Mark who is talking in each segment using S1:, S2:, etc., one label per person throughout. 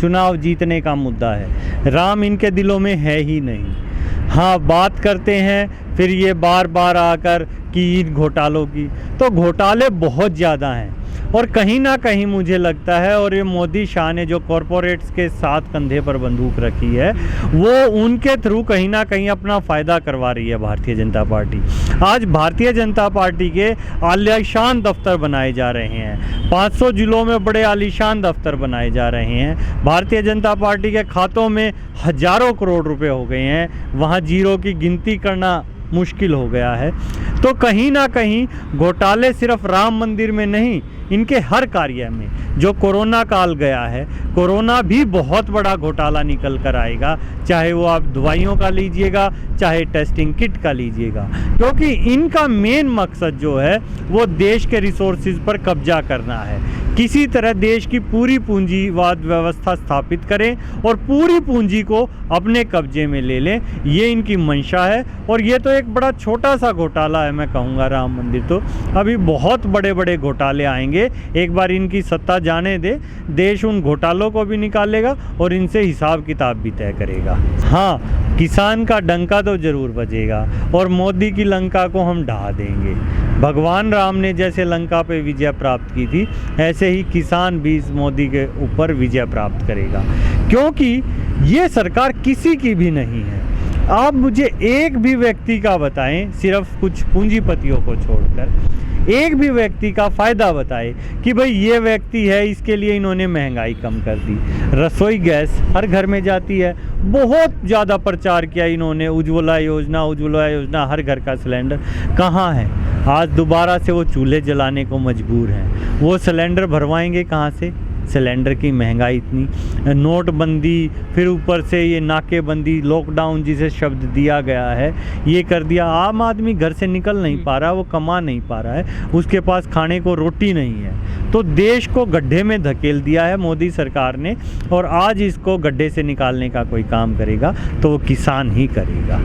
S1: चुनाव जीतने का मुद्दा है। राम इनके दिलों में है ही नहीं। हाँ, बात करते हैं फिर ये बार बार आकर कि इन घोटालों की, तो घोटाले बहुत ज़्यादा हैं और कहीं ना कहीं मुझे लगता है, और ये मोदी शाह ने जो कॉरपोरेट्स के साथ कंधे पर बंदूक रखी है, वो उनके थ्रू कहीं ना कहीं अपना फ़ायदा करवा रही है भारतीय जनता पार्टी। आज भारतीय जनता पार्टी के आलीशान दफ्तर बनाए जा रहे हैं, 500 जिलों में बड़े आलीशान दफ्तर बनाए जा रहे हैं। भारतीय जनता पार्टी के खातों में हज़ारों करोड़ रुपए हो गए हैं, वहाँ जीरो की गिनती करना मुश्किल हो गया है। तो कहीं ना कहीं घोटाले सिर्फ राम मंदिर में नहीं, इनके हर कार्य में। जो कोरोना काल गया है, कोरोना भी बहुत बड़ा घोटाला निकल कर आएगा, चाहे वो आप दवाइयों का लीजिएगा, चाहे टेस्टिंग किट का लीजिएगा, क्योंकि इनका मेन मकसद जो है वो देश के रिसोर्सेज पर कब्जा करना है। किसी तरह देश की पूरी पूंजीवाद व्यवस्था स्थापित करें और पूरी पूंजी को अपने कब्जे में ले लें, ये इनकी मंशा है। और ये तो एक बड़ा छोटा सा घोटाला है, मैं कहूँगा राम मंदिर, तो अभी बहुत बड़े बड़े घोटाले आएंगे। एक बार इनकी सत्ता जाने दे, देश उन घोटालों को भी निकालेगा और इनसे हिसाब किताब भी तय करेगा। हाँ, किसान का डंका तो ज़रूर बजेगा और मोदी की लंका को हम ढहा देंगे। भगवान राम ने जैसे लंका पे विजय प्राप्त की थी, ऐसे ही किसान भी इस मोदी के ऊपर विजय प्राप्त करेगा, क्योंकि ये सरकार किसी की भी नहीं है। आप मुझे एक भी व्यक्ति का बताएं, सिर्फ कुछ पूंजीपतियों को छोड़कर एक भी व्यक्ति का फ़ायदा बताए कि भाई ये व्यक्ति है, इसके लिए इन्होंने महंगाई कम कर दी। रसोई गैस हर घर में जाती है, बहुत ज़्यादा प्रचार किया इन्होंने, उज्ज्वला योजना, हर घर का सिलेंडर कहाँ है? आज दोबारा से वो चूल्हे जलाने को मजबूर हैं। वो सिलेंडर भरवाएंगे कहाँ से? सिलेंडर की महंगाई इतनी, नोटबंदी, फिर ऊपर से ये नाकेबंदी, लॉकडाउन जिसे शब्द दिया गया है, ये कर दिया। आम आदमी घर से निकल नहीं पा रहा, वो कमा नहीं पा रहा है, उसके पास खाने को रोटी नहीं है। तो देश को गड्ढे में धकेल दिया है मोदी सरकार ने, और आज इसको गड्ढे से निकालने का कोई काम करेगा तो वो किसान ही करेगा।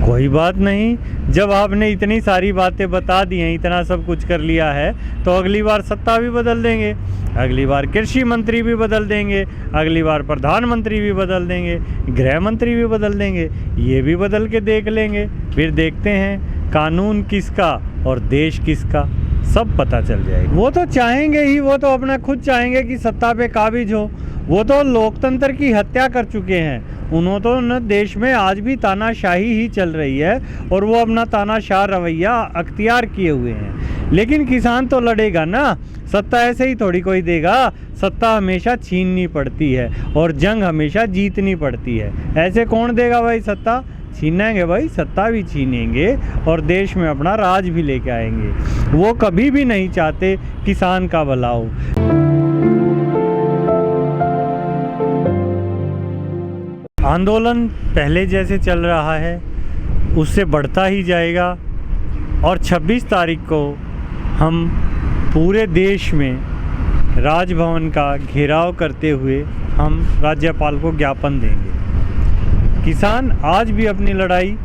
S1: कोई बात नहीं, जब आपने इतनी सारी बातें बता दी हैं, इतना सब कुछ कर लिया है, तो अगली बार सत्ता भी बदल देंगे, अगली बार कृषि मंत्री भी बदल देंगे, अगली बार प्रधानमंत्री भी बदल देंगे, गृह मंत्री भी बदल देंगे, ये भी बदल के देख लेंगे। फिर देखते हैं कानून किसका और देश किसका, सब पता चल जाएगा। वो तो चाहेंगे ही, वो तो अपना खुद चाहेंगे कि सत्ता पे काबिज हो। वो तो लोकतंत्र की हत्या कर चुके हैं। उन्होंने तो न देश में आज भी तानाशाही ही चल रही है और वो अपना तानाशाह रवैया अख्तियार किए हुए हैं। लेकिन किसान तो लड़ेगा ना, सत्ता ऐसे ही थोड़ी कोई देगा। सत्ता हमेशा छीननी पड़ती है और जंग हमेशा जीतनी पड़ती है। ऐसे कौन देगा भाई सत्ता? छीनेंगे भाई, सत्ता भी छीनेंगे और देश में अपना राज भी लेके आएंगे। वो कभी भी नहीं चाहते किसान का भला हो। आंदोलन पहले जैसे चल रहा है उससे बढ़ता ही जाएगा और 26 तारीख को हम पूरे देश में राजभवन का घेराव करते हुए हम राज्यपाल को ज्ञापन देंगे। किसान आज भी अपनी लड़ाई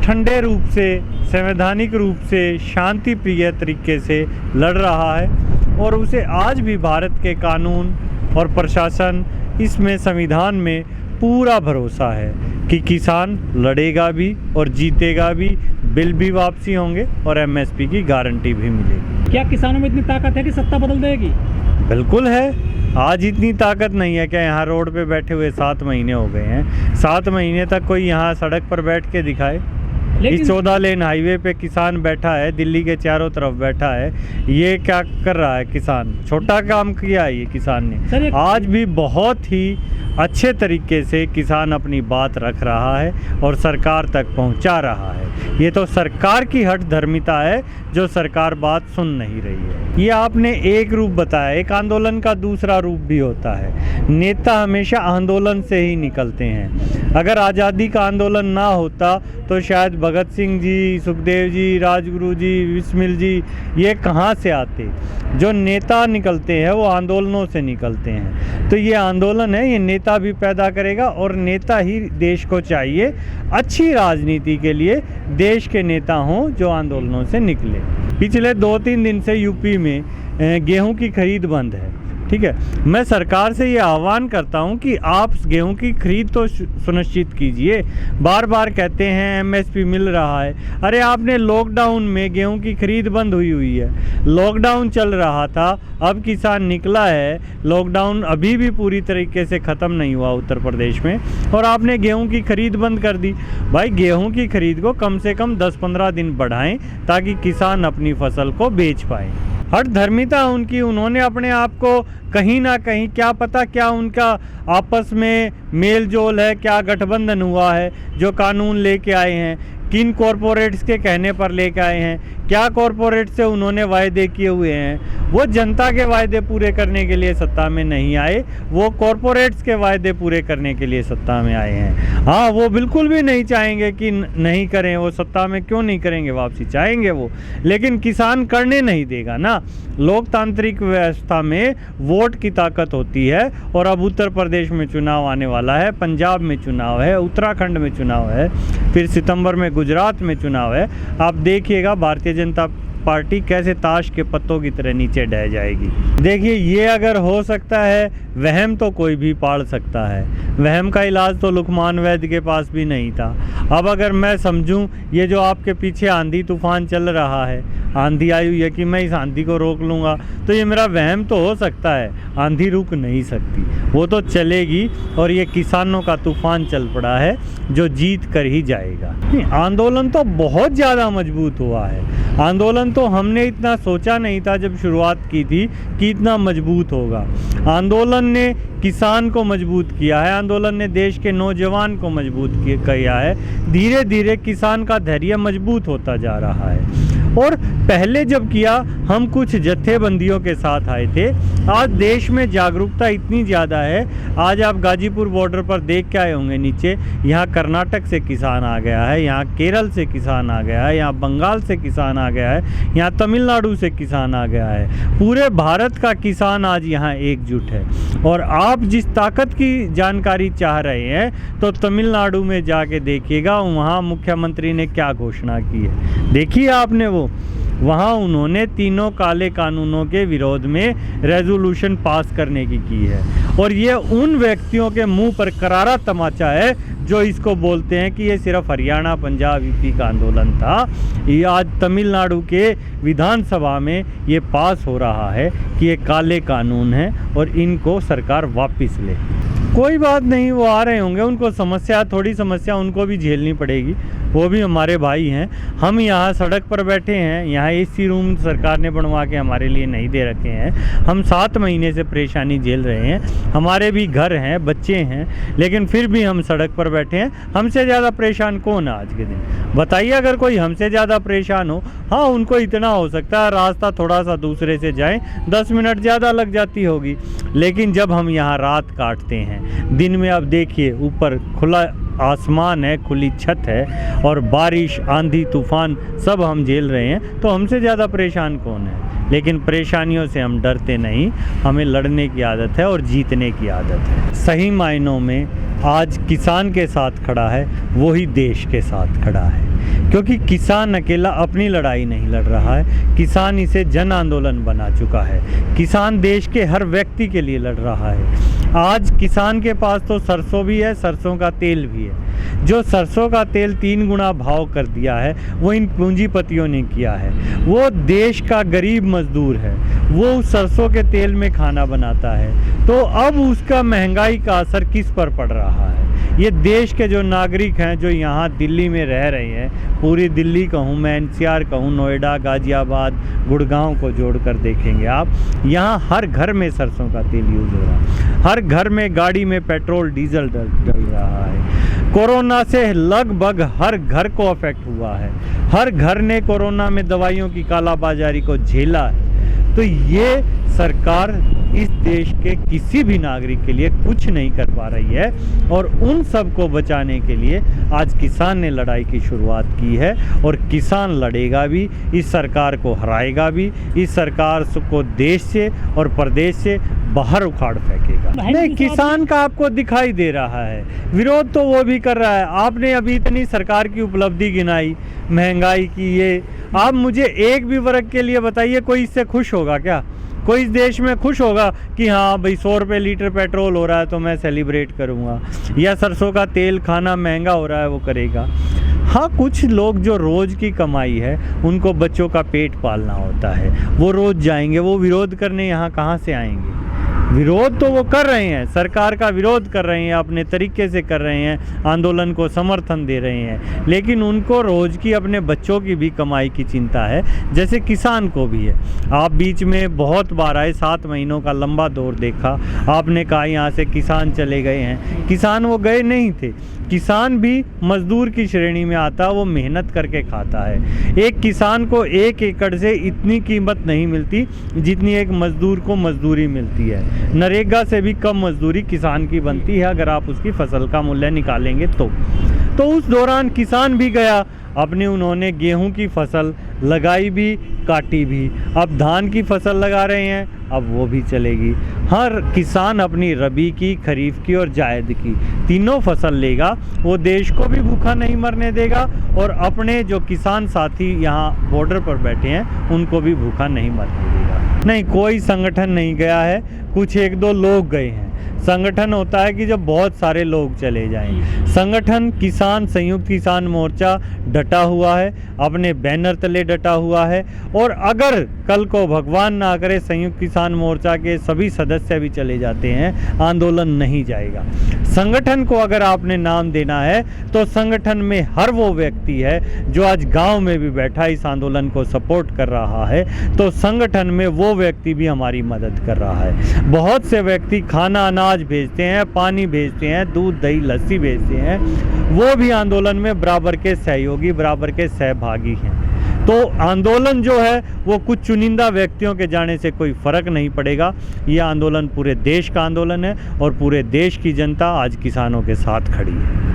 S1: ठंडे रूप से, संवैधानिक रूप से, शांति प्रिय तरीके से लड़ रहा है और उसे आज भी भारत के कानून और प्रशासन, इसमें संविधान में पूरा भरोसा है कि किसान लड़ेगा भी और जीतेगा भी, बिल भी वापसी होंगे और एमएसपी की गारंटी भी मिलेगी।
S2: क्या किसानों में इतनी ताकत है कि सत्ता बदल देगी?
S1: बिल्कुल है। आज इतनी ताकत नहीं है क्या? यहाँ रोड पे बैठे हुए 7 महीने हो गए हैं, 7 महीने तक कोई यहाँ सड़क पर बैठ के दिखाए? इस 14 लेन हाईवे पे किसान बैठा है, दिल्ली के चारों तरफ बैठा है, ये क्या कर रहा है किसान? छोटा काम किया है ये किसान ने। आज भी बहुत ही अच्छे तरीके से किसान अपनी बात रख रहा है और सरकार तक पहुंचा रहा है। ये तो सरकार की हठ धर्मिता है जो सरकार बात सुन नहीं रही है। ये आपने एक रूप बताया, एक आंदोलन का दूसरा रूप भी होता है। नेता हमेशा आंदोलन से ही निकलते हैं। अगर आज़ादी का आंदोलन ना होता तो शायद भगत सिंह जी, सुखदेव जी, राजगुरु जी, बिस्मिल जी ये कहाँ से आते? जो नेता निकलते हैं वो आंदोलनों से निकलते हैं। तो ये आंदोलन है, ये नेता भी पैदा करेगा और नेता ही देश को चाहिए। अच्छी राजनीति के लिए देश के नेता हों जो आंदोलनों से निकले। पिछले 2-3 दिन से यूपी में गेहूं की खरीद बंद है, ठीक है, मैं सरकार से ये आह्वान करता हूँ कि आप गेहूं की खरीद तो सुनिश्चित कीजिए। बार बार कहते हैं एमएसपी मिल रहा है, अरे आपने लॉकडाउन में गेहूं की खरीद बंद हुई है, लॉकडाउन चल रहा था, अब किसान निकला है, लॉकडाउन अभी भी पूरी तरीके से ख़त्म नहीं हुआ उत्तर प्रदेश में, और आपने गेहूं की खरीद बंद कर दी। भाई गेहूं की खरीद को कम से कम 10-15 दिन बढ़ाएं ताकि किसान अपनी फसल को बेच पाए। हठधर्मिता उनकी, उन्होंने अपने आप को कहीं ना कहीं, क्या पता क्या उनका आपस में मेल जोल है, क्या गठबंधन हुआ है, जो कानून लेके आए हैं किन कॉरपोरेट्स के कहने पर लेके आए हैं, क्या कॉरपोरेट से उन्होंने वायदे किए हुए हैं। वो जनता के वायदे पूरे करने के लिए सत्ता में नहीं आए, वो कॉरपोरेट्स के वायदे पूरे करने के लिए सत्ता में आए हैं। हाँ, वो बिल्कुल भी नहीं चाहेंगे कि नहीं करें, वो सत्ता में क्यों नहीं करेंगे वापसी, चाहेंगे वो, लेकिन किसान करने नहीं देगा ना। लोकतांत्रिक व्यवस्था में वोट की ताकत होती है, और अब उत्तर प्रदेश में चुनाव आने वाला है, पंजाब में चुनाव है, उत्तराखंड में चुनाव है, फिर सितंबर में गुजरात में चुनाव है। आप देखिएगा भारतीय जनता पार्टी कैसे ताश के पत्तों की तरह नीचे ढह जाएगी। देखिए, ये अगर हो सकता है, वहम तो कोई भी पाल सकता है। वहम का इलाज तो लुकमान वैद्य के पास भी नहीं था। अब अगर मैं समझूं ये जो आपके पीछे आंधी तूफान चल रहा है, आंधी आई हुई है कि मैं इस आंधी को रोक लूँगा, तो ये मेरा वहम तो हो सकता है, आंधी रुक नहीं सकती, वो तो चलेगी, और ये किसानों का तूफान चल पड़ा है जो जीत कर ही जाएगा। आंदोलन तो बहुत ज़्यादा मजबूत हुआ है। आंदोलन तो हमने इतना सोचा नहीं था जब शुरुआत की थी कि इतना मजबूत होगा। आंदोलन ने किसान को मजबूत किया है, आंदोलन ने देश के नौजवान को मजबूत किया है। धीरे धीरे किसान का धैर्य मजबूत होता जा रहा है। और पहले जब किया, हम कुछ जत्थेबंदियों के साथ आए थे। आज देश में जागरूकता इतनी ज़्यादा है, आज आप गाजीपुर बॉर्डर पर देख के आए होंगे नीचे, यहाँ कर्नाटक से किसान आ गया है, यहाँ केरल से किसान आ गया है, यहाँ बंगाल से किसान आ गया है, यहाँ तमिलनाडु से किसान आ गया है। पूरे भारत का किसान आज यहाँ एकजुट है। और आप जिस ताकत की जानकारी चाह रहे हैं, तो तमिलनाडु में जाके देखिएगा, वहाँ मुख्यमंत्री ने क्या घोषणा की है, देखिए आपने वो। वहाँ उन्होंने तीनों काले कानूनों के विरोध में रेजोल्यूशन पास करने की है। और ये उन व्यक्तियों के मुंह पर करारा तमाचा है जो इसको बोलते हैं कि ये सिर्फ हरियाणा, पंजाब, यूपी का आंदोलन था। ये आज तमिलनाडु के विधानसभा में ये पास हो रहा है कि ये काले कानून हैं और इनको सरकार वापस ले। कोई बात नहीं, वो आ रहे होंगे, उनको समस्या, थोड़ी समस्या उनको भी झेलनी पड़ेगी, वो भी हमारे भाई हैं। हम यहाँ सड़क पर बैठे हैं, यहाँ एसी रूम सरकार ने बनवा के हमारे लिए नहीं दे रखे हैं। हम 7 महीने से परेशानी झेल रहे हैं, हमारे भी घर हैं, बच्चे हैं, लेकिन फिर भी हम सड़क पर बैठे हैं। हमसे ज़्यादा परेशान कौन है आज के दिन, बताइए। अगर कोई हमसे ज़्यादा परेशान हो, हाँ उनको इतना हो सकता है रास्ता थोड़ा सा दूसरे से जाएं, 10 मिनट ज़्यादा लग जाती होगी, लेकिन जब हम यहाँ रात काटते हैं, दिन में आप देखिए ऊपर खुला आसमान है, खुली छत है, और बारिश, आंधी, तूफान सब हम झेल रहे हैं, तो हमसे ज़्यादा परेशान कौन है। लेकिन परेशानियों से हम डरते नहीं, हमें लड़ने की आदत है और जीतने की आदत है। सही मायनों में आज किसान के साथ खड़ा है, वही देश के साथ खड़ा है, क्योंकि किसान अकेला अपनी लड़ाई नहीं लड़ रहा है, किसान इसे जन आंदोलन बना चुका है। किसान देश के हर व्यक्ति के लिए लड़ रहा है। आज किसान के पास तो सरसों भी है, सरसों का तेल भी है। जो सरसों का तेल 3 गुना भाव कर दिया है, वो इन पूंजीपतियों ने किया है। वो देश का गरीब मजदूर है, वो उस सरसों के तेल में खाना बनाता है, तो अब उसका महंगाई का असर किस पर पड़ रहा है। ये देश के जो नागरिक हैं, जो यहाँ दिल्ली में रह रहे हैं, पूरी दिल्ली कहूँ मैं, NCR कहूँ, नोएडा, गाजियाबाद, गुड़गांव को जोड़कर देखेंगे आप, यहाँ हर घर में सरसों का तेल यूज़ हो रहा है, हर घर में गाड़ी में पेट्रोल डीजल डल रहा है। कोरोना से लगभग हर घर को अफेक्ट हुआ है, हर घर ने कोरोना में दवाइयों की कालाबाजारी को झेला है। तो ये सरकार इस देश के किसी भी नागरिक के लिए कुछ नहीं कर पा रही है, और उन सब को बचाने के लिए आज किसान ने लड़ाई की शुरुआत की है, और किसान लड़ेगा भी, इस सरकार को हराएगा भी, इस सरकार को देश से और प्रदेश से बाहर उखाड़ फेंकेगा। नहीं, किसान का आपको दिखाई दे रहा है, विरोध तो वो भी कर रहा है। आपने अभी इतनी सरकार की उपलब्धि गिनाई, महंगाई की, ये आप मुझे एक भी वर्ग के लिए बताइए कोई इससे खुश होगा क्या? कोई इस देश में खुश होगा कि हाँ भाई 100 रुपये लीटर पेट्रोल हो रहा है तो मैं सेलिब्रेट करूँगा, या सरसों का तेल खाना महंगा हो रहा है वो करेगा। हाँ, कुछ लोग जो रोज़ की कमाई है उनको बच्चों का पेट पालना होता है, वो रोज़ जाएंगे, वो विरोध करने यहाँ कहाँ से आएंगे। विरोध तो वो कर रहे हैं, सरकार का विरोध कर रहे हैं, अपने तरीके से कर रहे हैं, आंदोलन को समर्थन दे रहे हैं, लेकिन उनको रोज़ की अपने बच्चों की भी कमाई की चिंता है, जैसे किसान को भी है। आप बीच में बहुत बार आए, 7 महीनों का लंबा दौर देखा, आपने कहा यहाँ से किसान चले गए हैं। किसान वो गए नहीं थे, किसान भी मजदूर की श्रेणी में आता, वो मेहनत करके खाता है। एक किसान को 1 एकड़ से इतनी कीमत नहीं मिलती जितनी एक मजदूर को मजदूरी मिलती है। नरेगा से भी कम मजदूरी किसान की बनती है अगर आप उसकी फसल का मूल्य निकालेंगे तो उस दौरान किसान भी गया, अपने उन्होंने गेहूं की फसल लगाई भी, काटी भी। अब धान की फसल लगा रहे हैं, अब वो भी चलेगी। हर किसान अपनी रबी की, खरीफ की और जायद की तीनों फसल लेगा, वो देश को भी भूखा नहीं मरने देगा और अपने जो किसान साथी यहाँ बॉर्डर पर बैठे हैं उनको भी भूखा नहीं मरने देगा। नहीं, कोई संगठन नहीं गया है, कुछ 1-2 लोग गए हैं। संगठन होता है कि जब बहुत सारे लोग चले जाएं। संगठन किसान संयुक्त किसान मोर्चा डटा हुआ है, अपने बैनर तले डटा हुआ है, और अगर कल को भगवान ना करे संयुक्त किसान मोर्चा के सभी सदस्य भी चले जाते हैं, आंदोलन नहीं जाएगा। संगठन को अगर आपने नाम देना है तो संगठन में हर वो व्यक्ति है जो आज गांव में भी बैठा इस आंदोलन को सपोर्ट कर रहा है, तो संगठन में वो व्यक्ति भी हमारी मदद कर रहा है। बहुत से व्यक्ति खाना अनाज भेजते हैं, पानी भेजते हैं, दूध दही लस्सी भेजते हैं, वो भी आंदोलन में बराबर के सहयोगी, बराबर के सहभागी हैं। तो आंदोलन जो है वो कुछ चुनिंदा व्यक्तियों के जाने से कोई फ़र्क नहीं पड़ेगा। ये आंदोलन पूरे देश का आंदोलन है और पूरे देश की जनता आज किसानों के साथ खड़ी है।